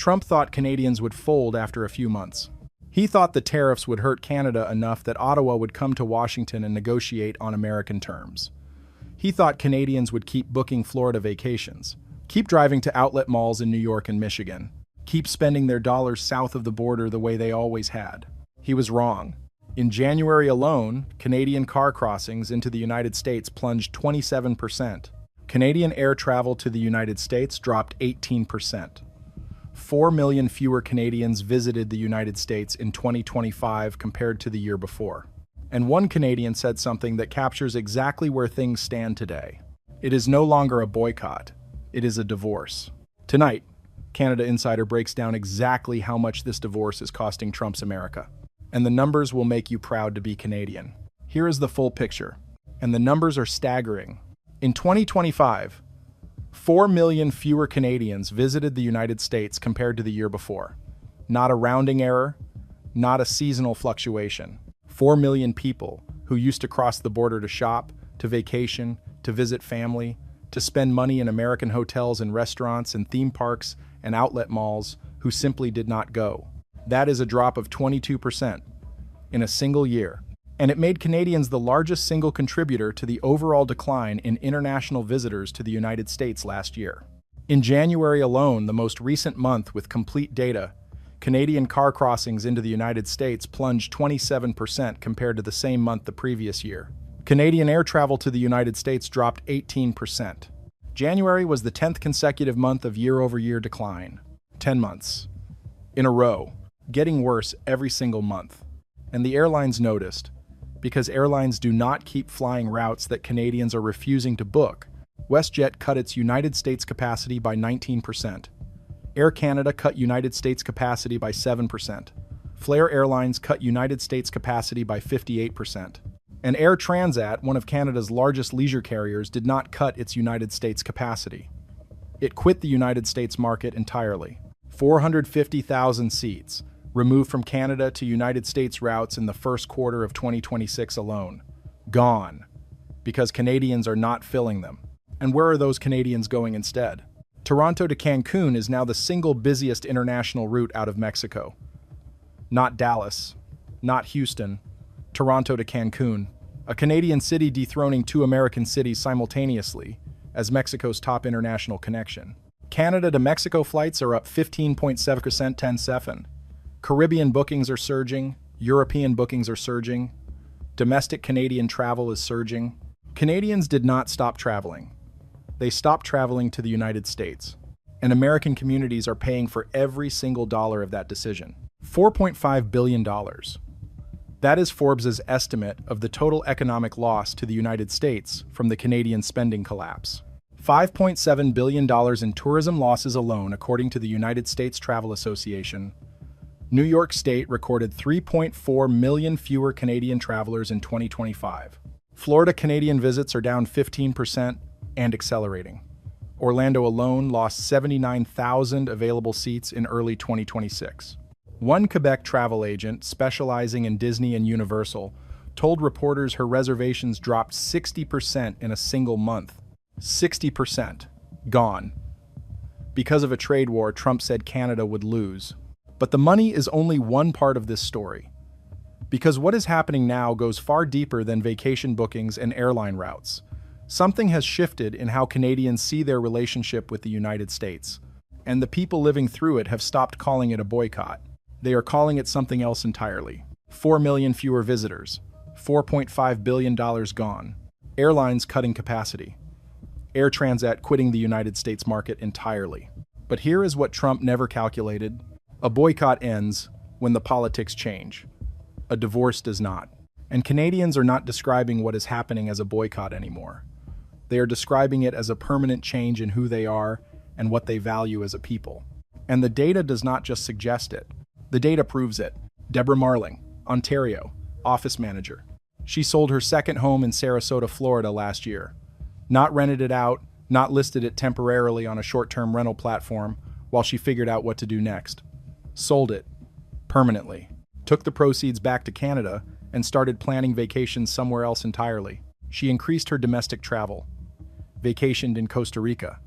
Trump thought Canadians would fold after a few months. He thought the tariffs would hurt Canada enough that Ottawa would come to Washington and negotiate on American terms. He thought Canadians would keep booking Florida vacations, keep driving to outlet malls in New York and Michigan, keep spending their dollars south of the border the way they always had. He was wrong. In January alone, Canadian car crossings into the United States plunged 27%. Canadian air travel to the United States dropped 18%. 4 million fewer Canadians visited the United States in 2025 compared to the year before. And one Canadian said something that captures exactly where things stand today. It is no longer a boycott. It is a divorce. Tonight, Canada Insider breaks down exactly how much this divorce is costing Trump's America. And the numbers will make you proud to be Canadian. Here is the full picture. And the numbers are staggering. In 2025, 4 million fewer Canadians visited the United States compared to the year before. Not a rounding error, not a seasonal fluctuation. 4 million people who used to cross the border to shop, to vacation, to visit family, to spend money in American hotels and restaurants and theme parks and outlet malls who simply did not go. That is a drop of 22% in a single year. And it made Canadians the largest single contributor to the overall decline in international visitors to the United States last year. In January alone, the most recent month with complete data, Canadian car crossings into the United States plunged 27% compared to the same month the previous year. Canadian air travel to the United States dropped 18%. January was the 10th consecutive month of year-over-year decline. 10 months in a row, getting worse every single month. And the airlines noticed, because airlines do not keep flying routes that Canadians are refusing to book. WestJet cut its United States capacity by 19%. Air Canada cut United States capacity by 7%. Flair Airlines cut United States capacity by 58%. And Air Transat, one of Canada's largest leisure carriers, did not cut its United States capacity. It quit the United States market entirely. 450,000 seats removed from Canada to United States routes in the first quarter of 2026 alone. Gone. Because Canadians are not filling them. And where are those Canadians going instead? Toronto to Cancun is now the single busiest international route out of Mexico. Not Dallas, not Houston, Toronto to Cancun, a Canadian city dethroning two American cities simultaneously as Mexico's top international connection. Canada to Mexico flights are up 15.7% 10/7. Caribbean bookings are surging, European bookings are surging, domestic Canadian travel is surging. Canadians did not stop traveling. They stopped traveling to the United States. And American communities are paying for every single dollar of that decision. $4.5 billion. That is Forbes' estimate of the total economic loss to the United States from the Canadian spending collapse. $5.7 billion in tourism losses alone, according to the United States Travel Association. New York State recorded 3.4 million fewer Canadian travelers in 2025. Florida Canadian visits are down 15% and accelerating. Orlando alone lost 79,000 available seats in early 2026. One Quebec travel agent specializing in Disney and Universal told reporters her reservations dropped 60% in a single month. 60%. Gone. Because of a trade war Trump said Canada would lose. But the money is only one part of this story. Because what is happening now goes far deeper than vacation bookings and airline routes. Something has shifted in how Canadians see their relationship with the United States. And the people living through it have stopped calling it a boycott. They are calling it something else entirely. 4 million fewer visitors. $4.5 billion gone. Airlines cutting capacity. Air Transat quitting the United States market entirely. But here is what Trump never calculated. A boycott ends when the politics change. A divorce does not. And Canadians are not describing what is happening as a boycott anymore. They are describing it as a permanent change in who they are and what they value as a people. And the data does not just suggest it. The data proves it. Deborah Marling, Ontario, office manager. She sold her second home in Sarasota, Florida last year. Not rented it out, not listed it temporarily on a short-term rental platform while she figured out what to do next. Sold it. Permanently. Took the proceeds back to Canada and started planning vacations somewhere else entirely. She increased her domestic travel. Vacationed in Costa Rica.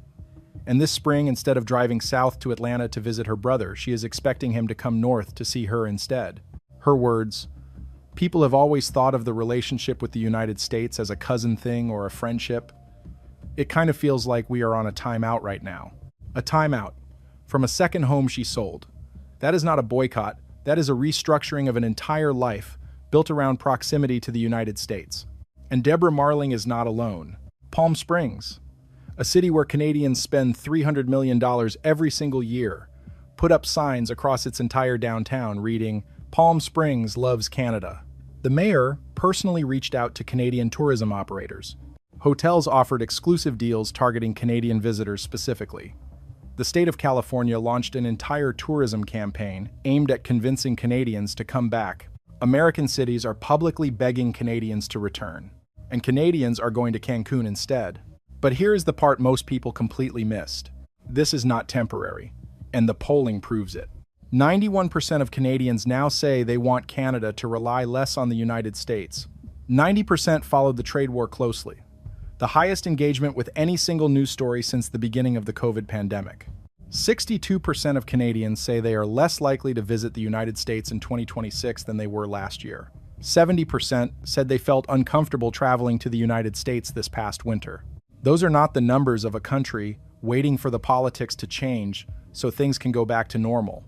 And this spring, instead of driving south to Atlanta to visit her brother, she is expecting him to come north to see her instead. Her words, "People have always thought of the relationship with the United States as a cousin thing or a friendship. It kind of feels like we are on a timeout right now." A timeout from a second home she sold. That is not a boycott, that is a restructuring of an entire life built around proximity to the United States. And Deborah Marling is not alone. Palm Springs, a city where Canadians spend $300 million every single year, put up signs across its entire downtown reading, "Palm Springs loves Canada." The mayor personally reached out to Canadian tourism operators. Hotels offered exclusive deals targeting Canadian visitors specifically. The state of California launched an entire tourism campaign aimed at convincing Canadians to come back. American cities are publicly begging Canadians to return, and Canadians are going to Cancun instead. But here is the part most people completely missed. This is not temporary, and the polling proves it. 91% of Canadians now say they want Canada to rely less on the United States. 90% followed the trade war closely, the highest engagement with any single news story since the beginning of the COVID pandemic. 62% of Canadians say they are less likely to visit the United States in 2026 than they were last year. 70% said they felt uncomfortable traveling to the United States this past winter. Those are not the numbers of a country waiting for the politics to change so things can go back to normal.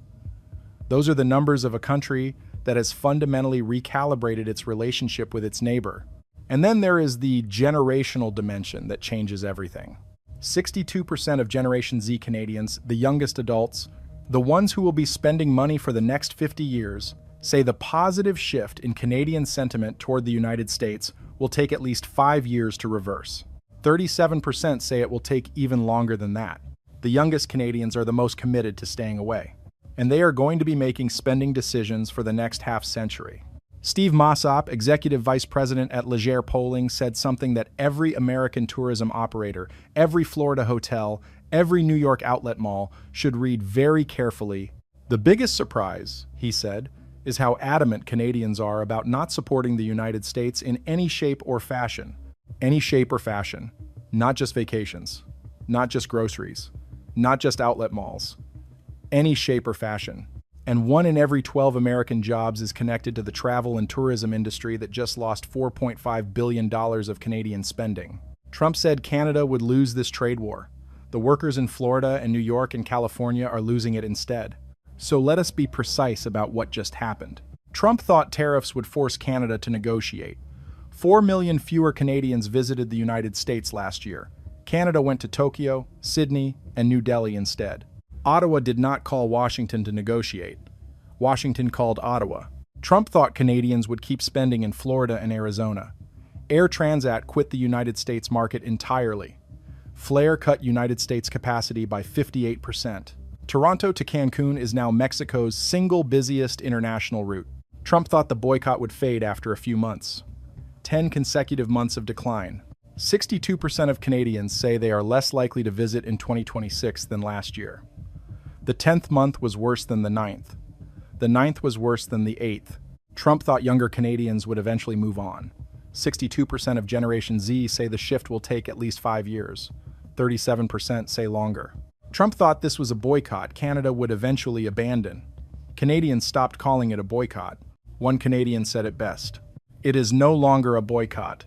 Those are the numbers of a country that has fundamentally recalibrated its relationship with its neighbor. And then there is the generational dimension that changes everything. 62% of Generation Z Canadians, the youngest adults, the ones who will be spending money for the next 50 years, say the positive shift in Canadian sentiment toward the United States will take at least 5 years to reverse. 37% say it will take even longer than that. The youngest Canadians are the most committed to staying away, and they are going to be making spending decisions for the next half-century. Steve Mossop, executive vice president at Leger Polling, said something that every American tourism operator, every Florida hotel, every New York outlet mall should read very carefully. "The biggest surprise," he said, "is how adamant Canadians are about not supporting the United States in any shape or fashion." Any shape or fashion, not just vacations, not just groceries, not just outlet malls. Any shape or fashion. And 1 in every 12 American jobs is connected to the travel and tourism industry that just lost $4.5 billion of Canadian spending. Trump said Canada would lose this trade war. The workers in Florida and New York and California are losing it instead. So let us be precise about what just happened. Trump thought tariffs would force Canada to negotiate. 4 million fewer Canadians visited the United States last year. Canada went to Tokyo, Sydney, and New Delhi instead. Ottawa did not call Washington to negotiate. Washington called Ottawa. Trump thought Canadians would keep spending in Florida and Arizona. Air Transat quit the United States market entirely. Flair cut United States capacity by 58%. Toronto to Cancun is now Mexico's single busiest international route. Trump thought the boycott would fade after a few months. 10 consecutive months of decline. 62% of Canadians say they are less likely to visit in 2026 than last year. The 10th month was worse than the 9th. The 9th was worse than the 8th. Trump thought younger Canadians would eventually move on. 62% of Generation Z say the shift will take at least 5 years. 37% say longer. Trump thought this was a boycott Canada would eventually abandon. Canadians stopped calling it a boycott. One Canadian said it best. "It is no longer a boycott.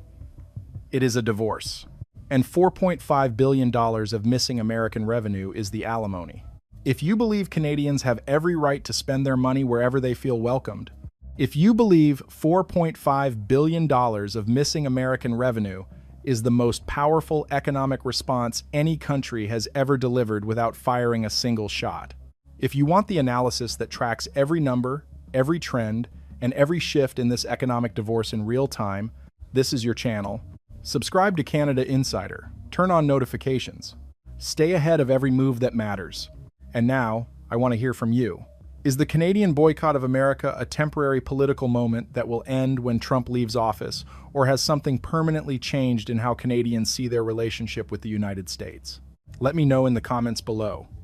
It is a divorce." And $4.5 billion of missing American revenue is the alimony. If you believe Canadians have every right to spend their money wherever they feel welcomed, if you believe $4.5 billion of missing American revenue is the most powerful economic response any country has ever delivered without firing a single shot, if you want the analysis that tracks every number, every trend, and every shift in this economic divorce in real time, this is your channel. Subscribe to Canada Insider. Turn on notifications. Stay ahead of every move that matters. And now, I want to hear from you. Is the Canadian boycott of America a temporary political moment that will end when Trump leaves office, or has something permanently changed in how Canadians see their relationship with the United States? Let me know in the comments below.